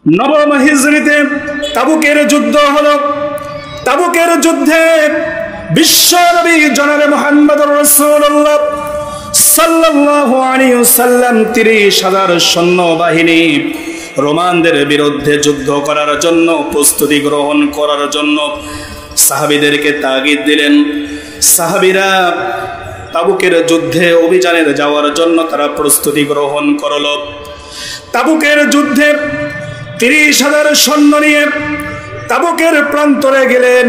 নবম হিজরিতে তাবুকের যুদ্ধ হলো। তাবুকের যুদ্ধে বিশ্ব নবী জনাবে মুহাম্মদুর রাসূলুল্লাহ সাল্লাল্লাহু আলাইহি ওয়াসাল্লাম ৩০,০০০ সৈন্যবাহিনী রোমানদের বিরুদ্ধে যুদ্ধ করার জন্য প্রস্তুতি গ্রহণ করার জন্য সাহাবীদেরকে তাগিদ দিলেন। সাহাবীরা তাবুকের যুদ্ধে অভিযানে যাওয়ার জন্য তারা প্রস্তুতি গ্রহণ করল। তাবুকের যুদ্ধে ৩০,০০০ সৈন্য নিয়ে তাবুকের প্রান্তরে গেলেন,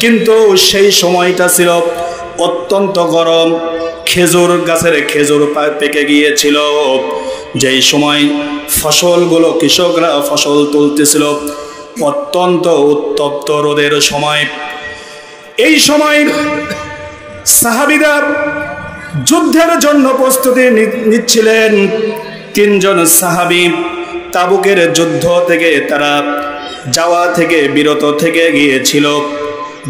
কিন্তু সেই সময়টা ছিল অত্যন্ত গরম। খেজুর গাছের খেজুর পেকে গিয়েছিল। যেই সময় ফসলগুলো কৃষকরা ফসল তুলতেছিল, অত্যন্ত উত্তপ্ত রোদের সময়। এই সময় সাহাবীরা যুদ্ধের জন্য প্রস্তুতি নিচ্ছিলেন। ৩ জন সাহাবী তাবুকের যুদ্ধ থেকে তারা যাওয়া থেকে বিরত থেকে গিয়েছিল।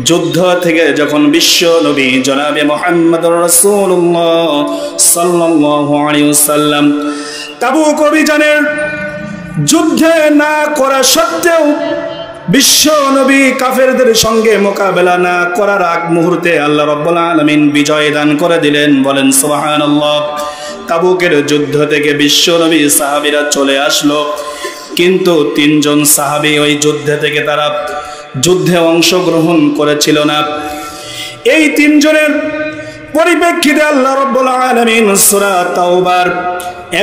যুদ্ধ থেকে যখন বিশ্ব নবী জনাবে মুহাম্মদুর রাসূলুল্লাহ সাল্লাল্লাহু আলাইহি ওয়াসাল্লাম তাবুক অভিযানের যুদ্ধে না করা সত্ত্বেও বিশ্ব নবী কাফেরদের সঙ্গে মোকাবেলা না করার আগ মুহূর্তে আল্লাহ রাব্বুল আলামিন বিজয় দান করে দিলেন। বলেন সুবহানাল্লাহ। তাবুকের যুদ্ধ থেকে বিশ্ব নবী সাহাবীরা চলে আসলো, কিন্তু ৩ জন সাহাবী ওই যুদ্ধে থেকে তারা যুদ্ধে অংশগ্রহণ করেছিল না। এই ৩ জনের পরিপ্রেক্ষিতে আল্লাহ রাব্বুল আলামিন সূরা তাওবার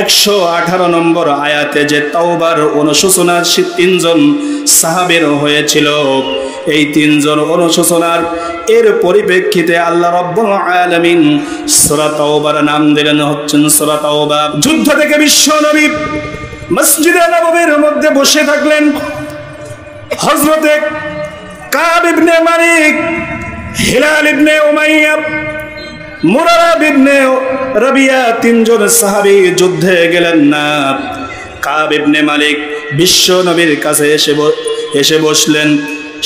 ১১৮ নম্বর আয়াতে যে তাওবার অনুশোচনা ৩ জন সাহাবীর হয়েছিল, এই ৩ জন অনুশোচনার এর পরিপ্রেক্ষিতে আল্লাহ রাব্বুল আলামিন সূরা তাওবার নাম দিলেন হচ্ছেন সূরা তাওবা। যুদ্ধ থেকে বিশ্ব নবী মসজিদে নববীর মধ্যে বসে থাকলেন। হযরতে কাব ইবনে মালিক, হিলাল ইবনে উমাইয়া, মুরারা ইবনে রাবিয়া ৩ জন সাহাবী যুদ্ধে গেলেন না। কাব ইবনে মালিক বিশ্ব নবীর কাছে এসে বসলেন।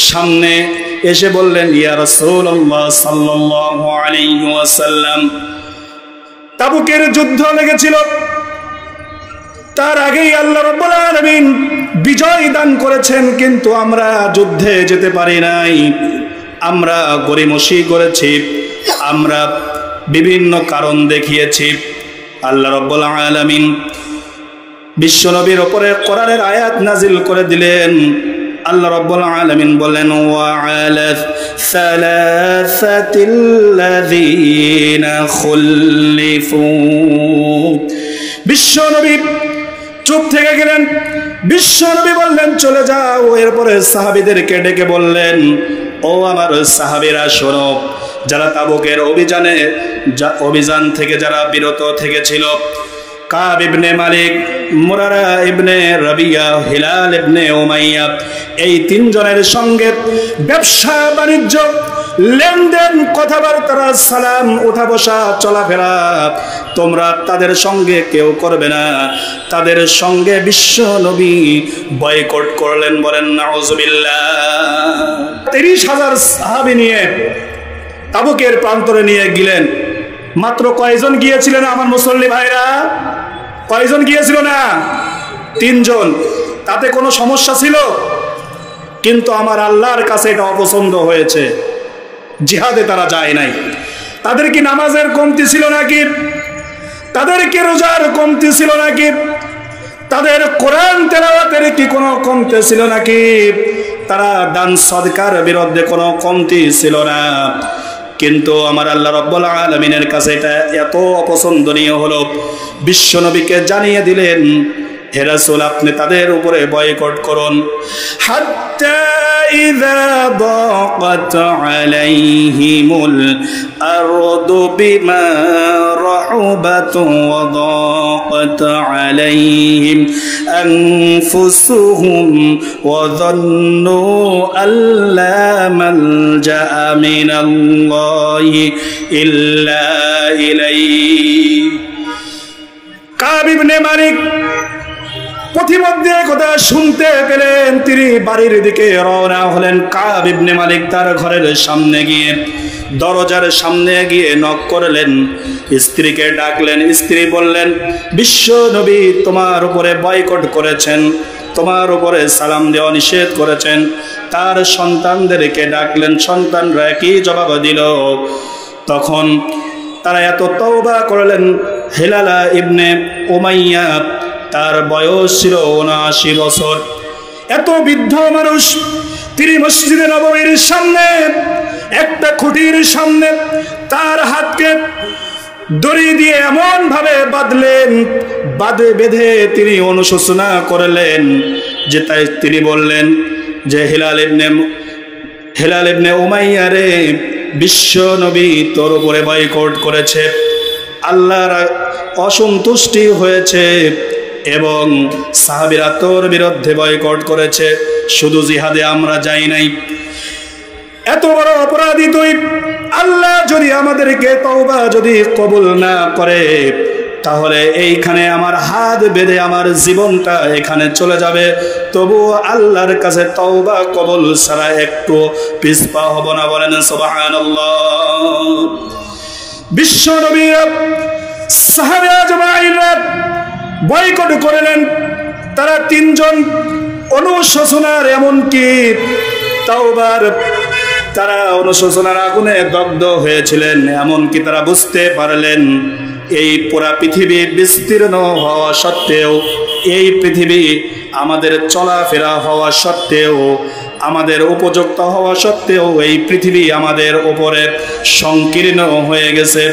সামনে এসে বললেন, ইয়া রাসূলুল্লাহ সাল্লাল্লাহু আলাইহি ওয়াসাল্লাম, তাবুকের যুদ্ধ লেগেছিল, তার আগেই আল্লাহ রাব্বুল আলামিন বিজয় দান করেছেন, কিন্তু আমরা যুদ্ধে যেতে পারি নাই। আমরা গরিমসি করেছি, আমরা বিভিন্ন কারণ দেখিয়েছি। আল্লাহ রাব্বুল আলামিন বিশ্ব নবীর উপরে কোরআনের আয়াত নাজিল করে দিলেন। আল্লাহ রাব্বুল আলামিন বলেন, ওয়া আলা সালাসাতিল্লাযীনা খুল্লিফু। বিশ্ব নবী চুপ থেকে গেলেন। বিশ্ব নবী বললেন, চলে যাও। এরপরে সাহাবীদেরকে ডেকে বললেন, ও আমার সাহাবীরা শোনো, যারা তাবুকের অভিযান থেকে যারা বিরত থেকেছিল, কাব ইবনে মালিক, মুরারা ইবনে রাবিয়া, হিলাল ইবনে উমাইয়া, এই ৩ জনের সঙ্গে ব্যবসা বাণিজ্য লেনদেন কথাবার্তা সালাম উঠা বসা চলাফেরা তোমরা তাদের সঙ্গে কেউ করবে না। তাদের সঙ্গে বিশ্ব নবী বয়কট করলেন। বলেন নাউজুবিল্লাহ। ৩০,০০০ সাহাবী নিয়ে তাবুকের প্রান্তরে নিয়ে গেলেন। মাত্র কয়জন গিয়েছিলেন আমার মুসল্লি ভাইরা? কয়জন গিয়েছিল না? ৩ জন। তাতে কোনো সমস্যা ছিল? কিন্তু আমার আল্লাহর কাছে এটা অপছন্দ হয়েছে। জিহাদে তারা যায় নাই। তাদের কি নামাজের কমতি ছিল নাকি? তাদের কি রোজার কমতি ছিল নাকি? তাদের কোরআন তেলাওয়াতের কি কোনো কমতি ছিল নাকি? তারা দান সদকার বিরুদ্ধে কোনো কমতি ছিল না। কিন্তু আমার আল্লাহ রাব্বুল আলামিনের কাছে এটা এত অপছন্দনীয় হলো, বিশ্ব নবীকে জানিয়ে দিলেন, হে রাসূল, আপনি তাদের উপরে বয়কট করুন। হাত্তা ইযা দাকাত আলাইহিমুল আরদু বিমা রাহুবাত ওয়া দাকাত আলাইহিম আনফুসুহুম ওয়া যান্নু আল্লা মালজাআ মিনাল্লাহি ইল্লা ইলাইহি। কাব ইবনে মালিক পথিমধ্যে কথা শুনতে পেলেন, তিনি বাড়ির দিকে রওনা হলেন। কাব ইবনে মালিক তার ঘরের সামনে গিয়ে দরজার সামনে গিয়ে নক করলেন, স্ত্রীকে ডাকলেন। স্ত্রী বললেন, বিশ্ব নবী তোমার উপরে বয়কট করেছেন, তোমার উপরে সালাম দেওয়া নিষেধ করেছেন। তার সন্তানদেরকে ডাকলেন, সন্তানরা একই জবাব দিল। তখন তারা এত তওবা করলেন। হিলালা ইবনে উমাইয়া, তার বয়স ছিল ৭৯ বছর। এত বৃদ্ধ মানুষ, তিনি মসজিদে নববীর সামনে একটা খুঁটির সামনে তার হাতকে দড়ি দিয়ে এমন ভাবে বাঁধলেন, বেঁধে তিনি অনুশোচনা করলেন যে তাই তিনি বললেন যে হিলাল ইবনে উমাইয়া রে, বিশ্ব নবী তোর উপরে বয়কট করেছে, আল্লাহর অসন্তুষ্টি হয়েছে এবং সাহাবীরা তোর বিরুদ্ধে বয়কট করেছে। শুধু জিহাদে আমরা যাই নাই, এত বড় অপরাধী তুই। আল্লাহ যদি আমাদেরকে তওবা যদি কবুল না করে, তাহলে এইখানে আমার হাত বেঁধে আমার জীবনটা এখানে চলে যাবে। তবু আল্লাহর কাছে তওবা কবুল ছাড়া একটু পিছপা হব না। বলেন সুবহানাল্লাহ। বিশ্ব নবী সাহাবা জামাইরা বয়কট করলেন। তারা তিনজন অনুশোচনার, এমনকি তাওবার, তারা অনুশোচনার আগুনে দগ্ধ হয়েছিলেন। এমনকি তারা বুঝতে পারলেন এই পুরা পৃথিবী বিস্তীর্ণ হওয়া সত্ত্বেও, এই পৃথিবী আমাদের চলাফেরা হওয়া সত্ত্বেও, আমাদের উপযুক্ত হওয়া সত্ত্বেও এই পৃথিবী আমাদের উপরে সংকীর্ণ হয়ে গেছে।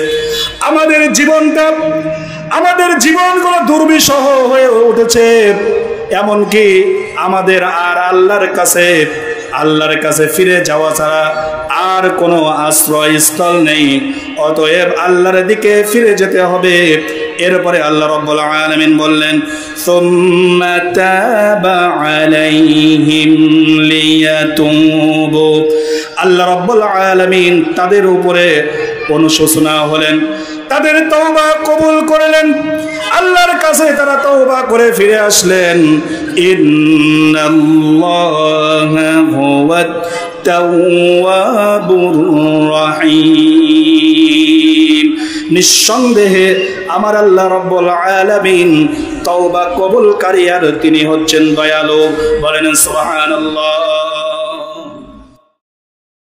আমাদের জীবনগুলো দুর্বিষহ হয়ে উঠেছে। এমনকি আমাদের আর আল্লাহর কাছে ফিরে যাওয়া ছাড়া আর কোনো আশ্রয়স্থল নেই। অতএব আল্লাহর দিকে ফিরে যেতে হবে। এরপরে আল্লাহ রাব্বুল আলামিন বললেন, সুম্মা তাবা আলাইহিম লিয়াতুবু। আল্লাহ রাব্বুল আলামিন তাদের উপরে অনুশোচনা হলেন, তাদের তওবা কবুল করলেন। আল্লাহর কাছে তারা তওবা করে ফিরে আসলেন। ইন্নাল্লাহা হুয়াত তাওয়াবুর রহিম। নিঃসন্দেহে আমার আল্লাহ রাব্বুল আলামিন তওবা কবুলকারী, আর তিনি হচ্ছেন দয়ালু। বলেন সুবহানাল্লাহ।